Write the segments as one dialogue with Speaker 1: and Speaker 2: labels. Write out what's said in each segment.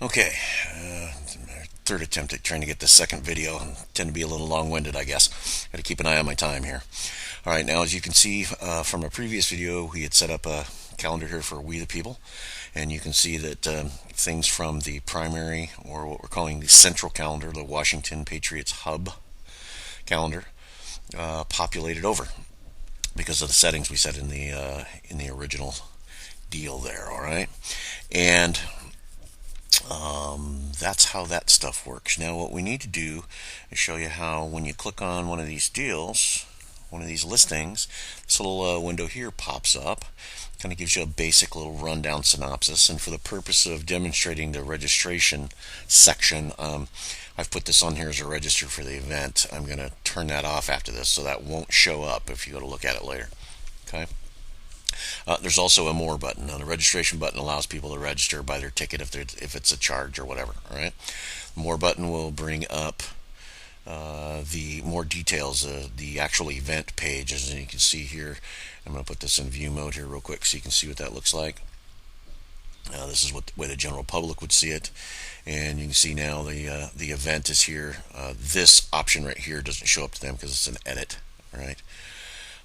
Speaker 1: Okay, third attempt at trying to get this second video. I tend to be a little long-winded, I guess. Got to keep an eye on my time here. All right, now as you can see from a previous video, we had set up a calendar here for We the People, and you can see that things from the primary, or what we're calling the central calendar, the Washington Patriots Hub calendar, populated over because of the settings we set in the original deal there. All right, and that's how that stuff works. Now what we need to do is show you how when you click on one of these deals, one of these listings, this little window here pops up. Kind of gives you a basic little rundown synopsis, and for the purpose of demonstrating the registration section, I've put this on here as a register for the event. I'm going to turn that off after this, so that won't show up if you go to look at it later. Okay. There's also a more button. Now, the registration button allows people to register by their ticket if it's a charge or whatever. All right. More button will bring up the more details, the actual event page. As you can see here, I'm going to put this in view mode here real quick so you can see what that looks like. This is what the way the general public would see it, and you can see now the event is here. This option right here doesn't show up to them because it's an edit, right?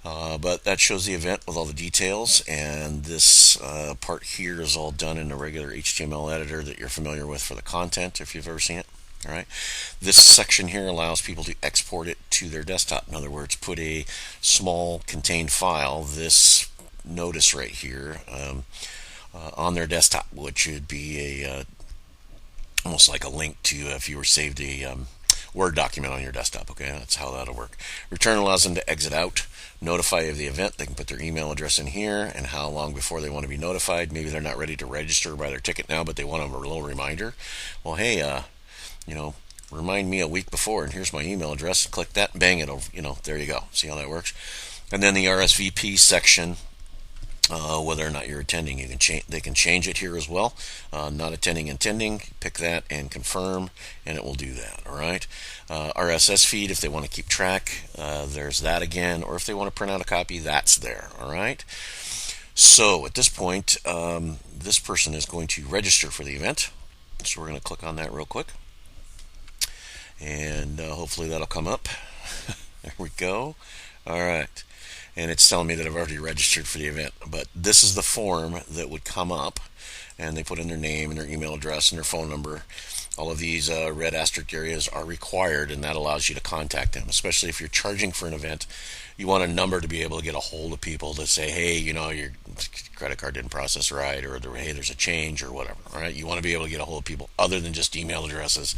Speaker 1: But that shows the event with all the details, and this part here is all done in a regular HTML editor that you're familiar with for the content, if you've ever seen it. All right. This section here allows people to export it to their desktop. In other words, put a small contained file, this notice right here, on their desktop, which would be a almost like a link to if you were saved a Word document on your desktop. Okay, that's how that'll work. Return allows them to exit out, notify of the event. They can put their email address in here and how long before they want to be notified. Maybe they're not ready to register by their ticket now, but they want a little reminder. Well, hey, remind me a week before, and here's my email address. Click that, and bang it over. There you go. See how that works? And then the RSVP section. Whether or not you're attending, they can change it here as well. Not attending, intending. Pick that and confirm, and it will do that. All right. RSS feed if they want to keep track. There's that again, or if they want to print out a copy, that's there. All right. So at this point, this person is going to register for the event. So we're going to click on that real quick, and hopefully that'll come up. There we go. All right. And it's telling me that I've already registered for the event. But this is the form that would come up, and they put in their name and their email address and their phone number. All of these red asterisk areas are required, and that allows you to contact them, especially if you're charging for an event. You want a number to be able to get a hold of people to say, hey, your credit card didn't process right, or hey, there's a change, or whatever. All right, you want to be able to get a hold of people other than just email addresses.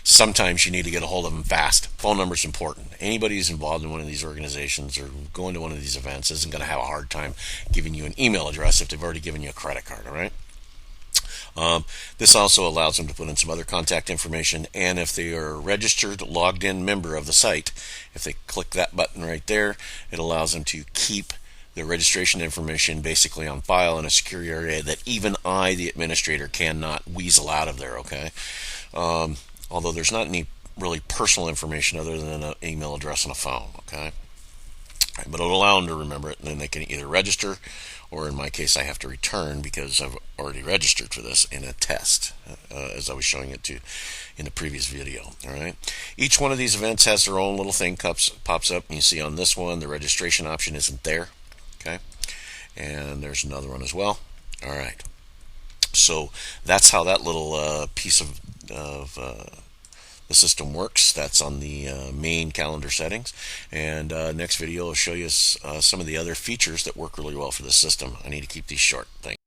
Speaker 1: Sometimes you need to get a hold of them fast. Phone number is important. Anybody who's involved in one of these organizations or going to one of these events isn't going to have a hard time giving you an email address if they've already given you a credit card. All right. This also allows them to put in some other contact information, and if they are a registered, logged in member of the site, if they click that button right there, it allows them to keep the registration information basically on file in a secure area that even I, the administrator, cannot weasel out of there. Okay. Although there's not any really personal information other than an email address and a phone. Okay. But it'll allow them to remember it, and then they can either register, or in my case, I have to return because I've already registered for this in a test, as I was showing it to in the previous video. All right. Each one of these events has their own little thing pops up, and you see on this one the registration option isn't there. Okay. And there's another one as well. All right. So that's how that little piece of the system works. That's on the main calendar settings, and next video will show you some of the other features that work really well for the system. I need to keep these short. Thanks.